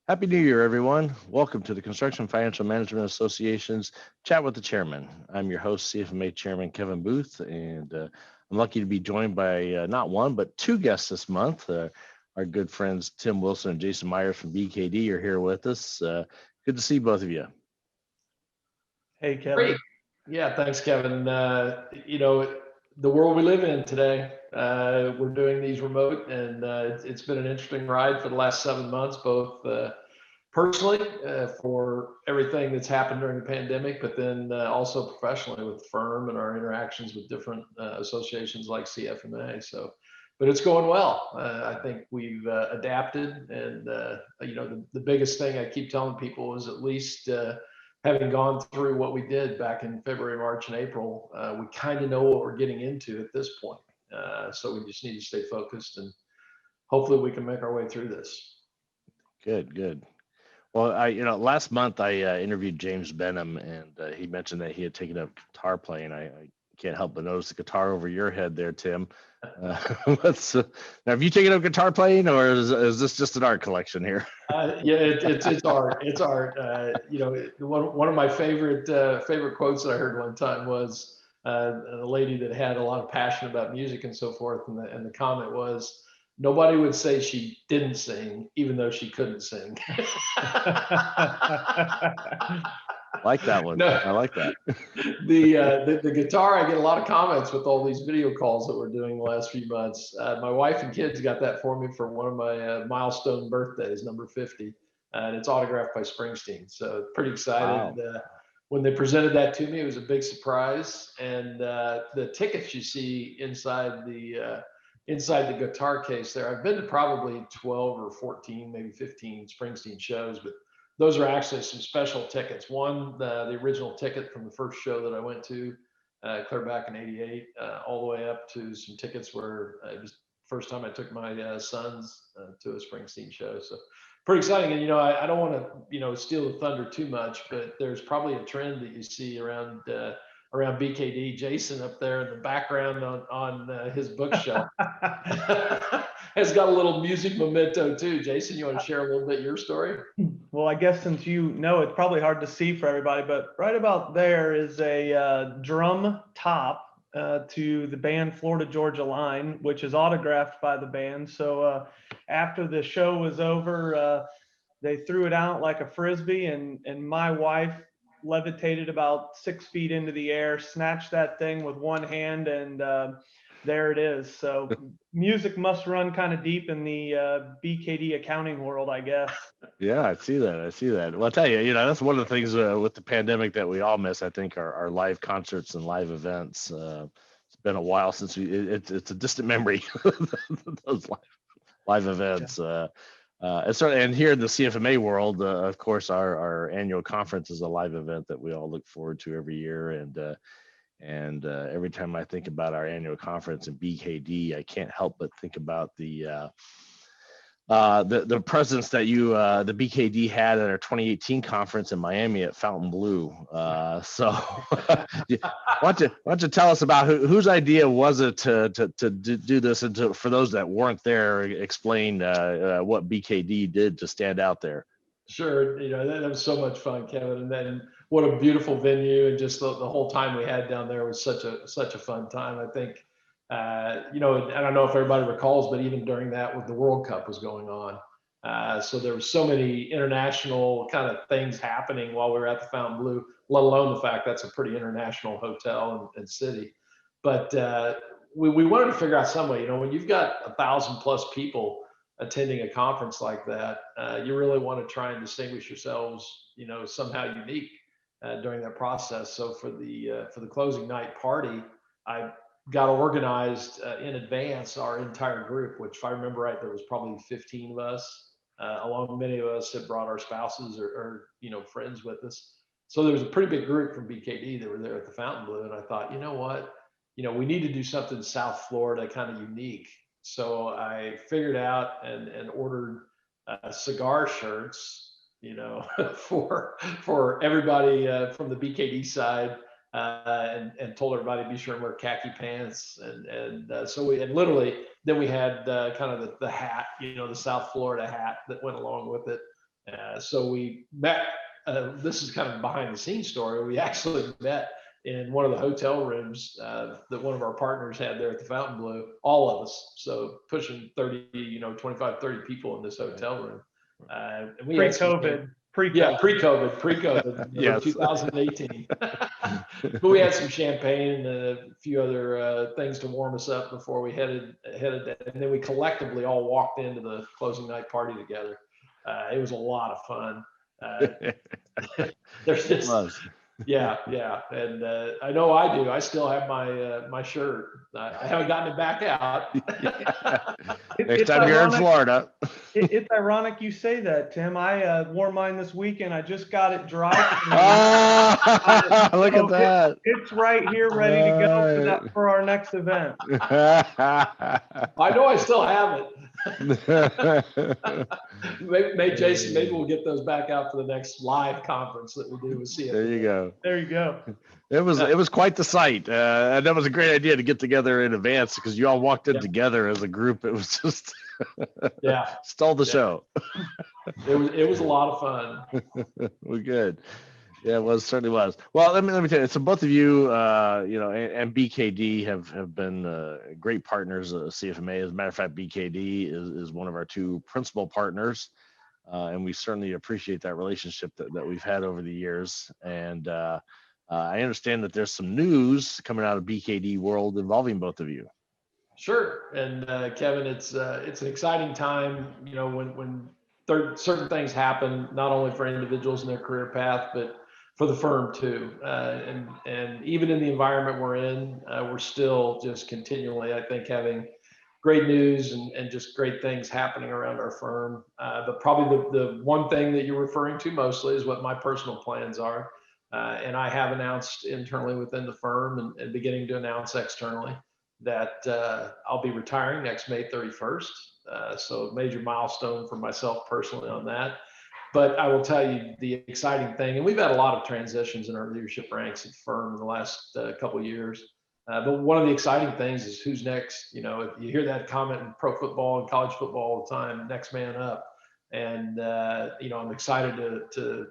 Happy New Year, everyone. Welcome to the Construction Financial Management Association's Chat with the Chairman. I'm your host, CFMA Chairman Kevin Booth, and I'm lucky to be joined by not one, but two guests this month. Our good friends, Tim Wilson and Jason Myers from BKD are here with us. Good to see both of you. Hey, Kevin. Great. Yeah, thanks, Kevin. The world we live in today, we're doing these remote, and it's been an interesting ride for the last 7 months, both personally for everything that's happened during the pandemic, but then also professionally with the firm and our interactions with different associations like CFMA. But it's going well. I think we've adapted, and the biggest thing I keep telling people is at least having gone through what we did back in February, March, and April, we kind of know what we're getting into at this point. So we just need to stay focused, and hopefully we can make our way through this. Good. Well, last month I interviewed James Benham, and he mentioned that he had taken up guitar playing. I can't help but notice the guitar over your head there, Tim. Now, have you taken up guitar playing, or is this just an art collection here? Yeah, it's art. It's art. One of my favorite quotes that I heard one time was a lady that had a lot of passion about music and so forth, and the comment was, nobody would say she didn't sing, even though she couldn't sing. Like that one. No. I like that. The guitar, I get a lot of comments with all these video calls that we're doing the last few months. My wife and kids got that for me for one of my milestone birthdays, number 50, and it's autographed by Springsteen. So pretty excited. Wow. When they presented that to me, it was a big surprise. And the tickets you see inside the guitar case there, I've been to probably 12 or 14, maybe 15 Springsteen shows, but those are actually some special tickets. One, the original ticket from the first show that I went to, clear back in '88, all the way up to some tickets where it was the first time I took my sons to a Springsteen show. So pretty exciting. And, I don't want to, steal the thunder too much, but there's probably a trend that you see around BKD. Jason up there in the background on his bookshelf has got a little music memento too. Jason, you want to share a little bit your story? Well, I guess since it's probably hard to see for everybody, but right about there is a drum top to the band Florida Georgia Line, which is autographed by the band. So after the show was over, they threw it out like a Frisbee, and my wife levitated about 6 feet into the air, snatched that thing with one hand, and there it is. So music must run kind of deep in the BKD accounting world, I guess. Yeah, I see that. Well, I'll tell you, that's one of the things with the pandemic that we all miss, I think, are live concerts and live events. It's been a while since it's a distant memory, those live events. Yeah. And here in the CFMA world, of course, our annual conference is a live event that we all look forward to every year. And every time I think about our annual conference in BKD, I can't help but think about the presence that the BKD had at our 2018 conference in Miami at Fontainebleau. So why don't you tell us about whose idea was it to do this, and for those that weren't there, explain what BKD did to stand out there. Sure. That was so much fun, Kevin. And then what a beautiful venue, and just the whole time we had down there was such a fun time. I think, I don't know if everybody recalls, but even during that, with the World Cup was going on. So there were so many international kind of things happening while we were at the Fontainebleau, let alone the fact that's a pretty international hotel and city. But we wanted to figure out some way, when you've got 1,000+ people attending a conference like that, you really want to try and distinguish yourselves, somehow unique during that process. So for the closing night party, I got organized in advance our entire group, which, if I remember right, there was probably 15 of us. Along many of us had brought our spouses or friends with us. So there was a pretty big group from BKD that were there at the Fontainebleau, and I thought, you know what, we need to do something South Florida kind of unique. So I figured out and ordered cigar shirts, for everybody from the BKD side, and told everybody to be sure and wear khaki pants. So we literally, then we had kind of the hat, the South Florida hat that went along with it. So we met, this is kind of behind the scenes story. We actually met in one of the hotel rooms that one of our partners had there at the Fontainebleau, all of us. So pushing 30, 25, 30 people in this hotel room. And we had Pre-COVID. Yeah, pre-COVID, Yes. 2018. But we had some champagne and a few other things to warm us up before we headed, and then we collectively all walked into the closing night party together. It was a lot of fun. There's It just, was. yeah, and I know I do. I still have my shirt. I haven't gotten it back out. Next It's time you're in ironic. Florida. It's ironic you say that, Tim. I wore mine this weekend. I just got it dry. Look at that. It's right here, ready to go for our next event. I know I still have it. Maybe Jason, maybe we'll get those back out for the next live conference that we do with CFMA. There you go. There you go. It was quite the sight, and that was a great idea to get together in advance because you all walked in together as a group. It was just stole the show. It was a lot of fun. We're good. Yeah, it certainly was. Well, let me tell you. So both of you, and BKD have been great partners of CFMA. As a matter of fact, BKD is one of our two principal partners, and we certainly appreciate that relationship that we've had over the years. And I understand that there's some news coming out of BKD world involving both of you. Sure, and Kevin, it's an exciting time. When certain things happen, not only for individuals in their career path, but for the firm too. And even in the environment we're in, we're still just continually, I think, having great news and just great things happening around our firm. But probably the one thing that you're referring to mostly is what my personal plans are. And I have announced internally within the firm and beginning to announce externally that I'll be retiring next May 31st. So a major milestone for myself personally on that. But I will tell you the exciting thing, and we've had a lot of transitions in our leadership ranks at the firm in the last couple of years. But one of the exciting things is who's next. If you hear that comment in pro football and college football all the time, next man up. And I'm excited to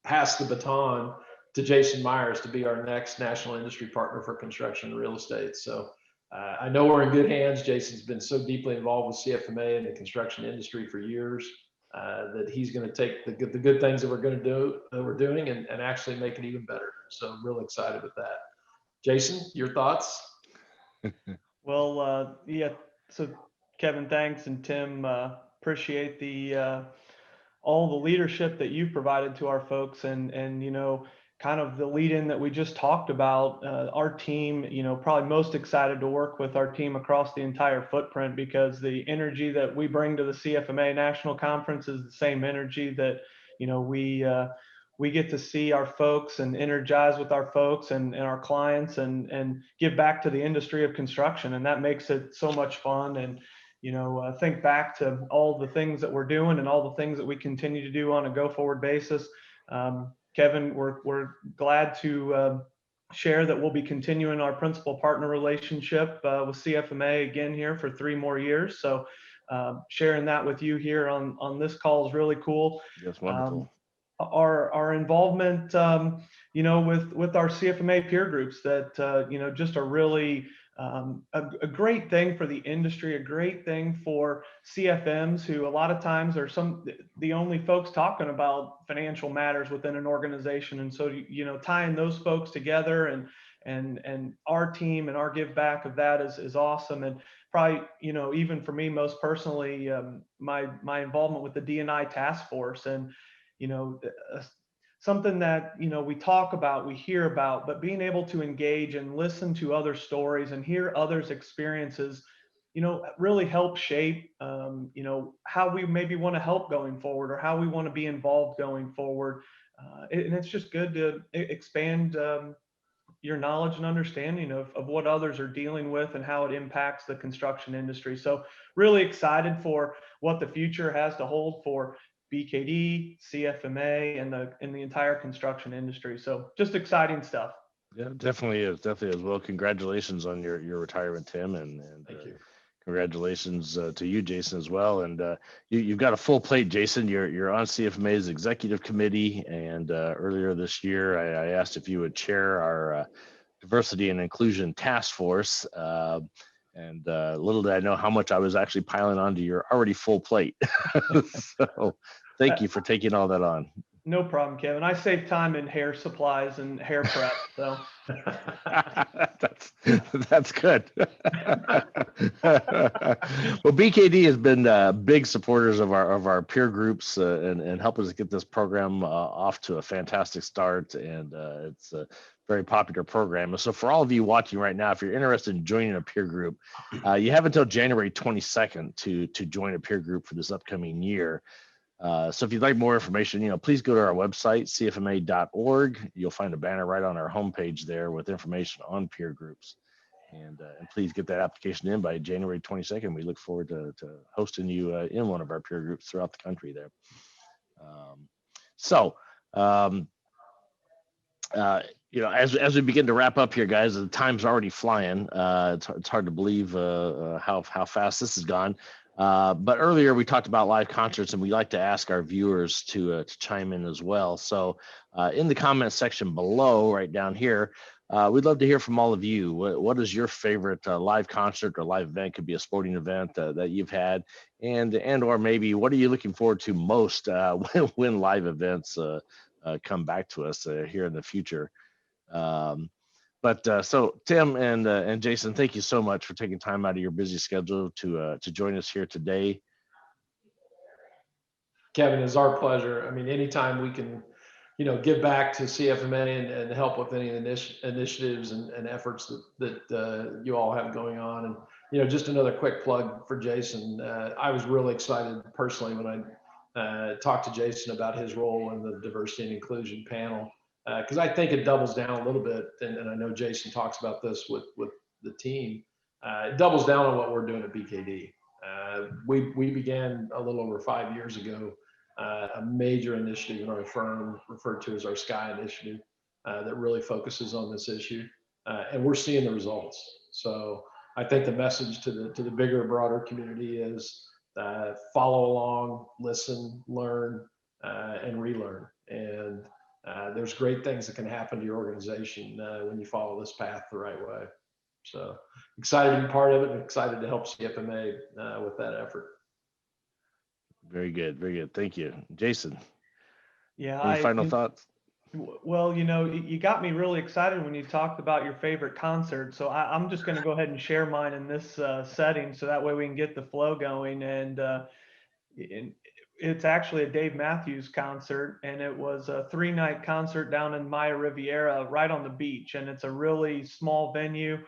pass the baton to Jason Myers to be our next national industry partner for construction and real estate. So I know we're in good hands. Jason's been so deeply involved with CFMA and the construction industry for years. That he's going to take the good things that we're doing and actually make it even better. So I'm really excited with that. Jason, your thoughts? Well, so Kevin, thanks, and Tim, appreciate all the leadership that you've provided to our folks, and kind of the lead in that we just talked about. Our team, probably most excited to work with our team across the entire footprint, because the energy that we bring to the CFMA National Conference is the same energy that, we get to see our folks and energize with our folks and our clients and give back to the industry of construction. And that makes it so much fun. And, think back to all the things that we're doing and all the things that we continue to do on a go forward basis. Kevin, we're glad to share that we'll be continuing our principal partner relationship with CFMA again here for 3 more years. So sharing that with you here on this call is really cool. That's wonderful. Our involvement, with our CFMA peer groups that, just are really a great thing for the industry, a great thing for CFMs, who a lot of times are the only folks talking about financial matters within an organization. And so, tying those folks together and our team and our give back of that is awesome. And probably, even for me, most personally, my involvement with the D&I task force, and, something that, we talk about, we hear about, but being able to engage and listen to other stories and hear others' experiences, really help shape, how we maybe want to help going forward, or how we want to be involved going forward. And it's just good to expand your knowledge and understanding of what others are dealing with and how it impacts the construction industry. So really excited for what the future has to hold for BKD, CFMA, and the entire construction industry. So just exciting stuff. Yeah, definitely is. Well, congratulations on your retirement, Tim, and Thank you. Congratulations to you, Jason, as well. And you've got a full plate, Jason. You're on CFMA's executive committee, and earlier this year, I asked if you would chair our diversity and inclusion task force. And little did I know how much I was actually piling onto your already full plate. So thank you for taking all that on. No problem, Kevin. I save time in hair supplies and hair prep. So that's good. Well, BKD has been big supporters of our peer groups and help us get this program off to a fantastic start. And it's a very popular program. So for all of you watching right now, if you're interested in joining a peer group, you have until January 22nd to join a peer group for this upcoming year. So if you'd like more information, please go to our website, cfma.org. You'll find a banner right on our homepage there with information on peer groups. And please get that application in by January 22nd. We look forward to hosting you in one of our peer groups throughout the country there. As we begin to wrap up here, guys, the time's already flying. It's hard to believe how fast this has gone. But earlier we talked about live concerts, and we like to ask our viewers to chime in as well. So in the comment section below, right down here, we'd love to hear from all of you. What is your favorite live concert or live event? Could be a sporting event that you've had, and or maybe what are you looking forward to most when live events come back to us here in the future. So Tim and Jason, thank you so much for taking time out of your busy schedule to join us here today. Kevin, it's our pleasure. I mean, anytime we can, give back to CFMA and help with any initiatives and efforts that you all have going on. And, just another quick plug for Jason. I was really excited personally when I talked to Jason about his role in the diversity and inclusion panel. Because I think it doubles down a little bit, and I know Jason talks about this with the team. It doubles down on what we're doing at BKD. We began a little over 5 years ago a major initiative in our firm referred to as our Sky Initiative that really focuses on this issue, and we're seeing the results. So I think the message to the bigger, broader community is follow along, listen, learn, and relearn. And there's great things that can happen to your organization when you follow this path the right way. So excited to be part of it and excited to help CFMA with that effort. Very good. Very good. Thank you. Jason. Yeah. Any final thoughts? Well, you got me really excited when you talked about your favorite concert. So I'm just going to go ahead and share mine in this setting. So that way we can get the flow going. And it's actually a Dave Matthews concert, and it was a 3-night concert down in Maya Riviera right on the beach. And it's a really small venue.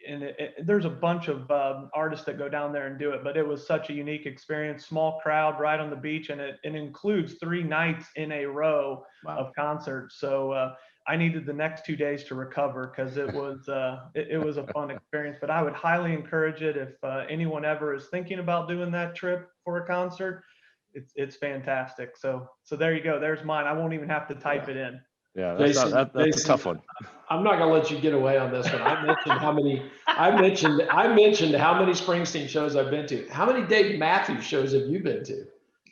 And there's a bunch of artists that go down there and do it, but it was such a unique experience, small crowd right on the beach. And it includes 3 nights in a row of concerts. So I needed the next 2 days to recover because it was a fun experience. But I would highly encourage it if anyone ever is thinking about doing that trip for a concert. It's fantastic. So there you go. There's mine. I won't even have to type it in. Yeah, that's a tough one. I'm not gonna let you get away on this one. I mentioned how many Springsteen shows I've been to. How many Dave Matthews shows have you been to?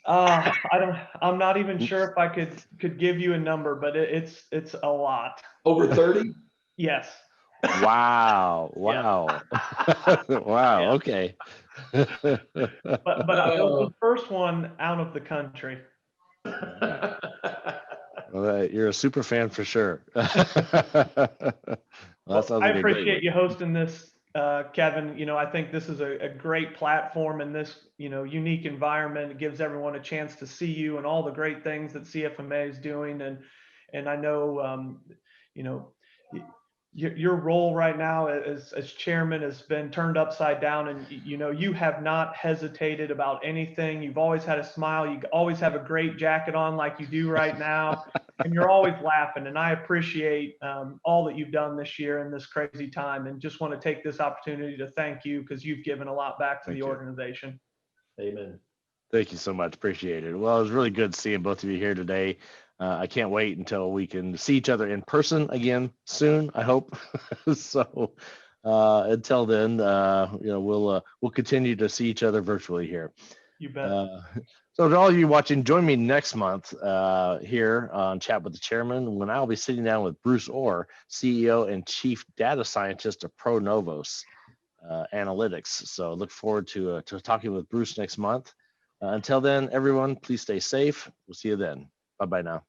I'm not even sure if I could give you a number, but it's a lot. Over 30? Yes. Wow. Wow. Wow. Yeah. Okay. But I was the first one out of the country. Well, you're a super fan for sure. Well, I appreciate you hosting this, Kevin. I think this is a great platform in this, unique environment. It gives everyone a chance to see you and all the great things that CFMA is doing. And I know, your role right now as chairman has been turned upside down, and you have not hesitated about anything. You've always had a smile. You always have a great jacket on like you do right now, and you're always laughing. And I appreciate all that you've done this year in this crazy time, and just want to take this opportunity to thank you because you've given a lot back to the organization. Amen. Thank you so much. Appreciate it. Well, it was really good seeing both of you here today. I can't wait until we can see each other in person again soon, I hope. So until then, we'll continue to see each other virtually here. You bet. So to all you watching, join me next month here on Chat with the Chairman, when I'll be sitting down with Bruce Orr, CEO and Chief Data Scientist of ProNovos Analytics. So look forward to talking with Bruce next month. Until then, everyone, please stay safe. We'll see you then. Bye-bye now.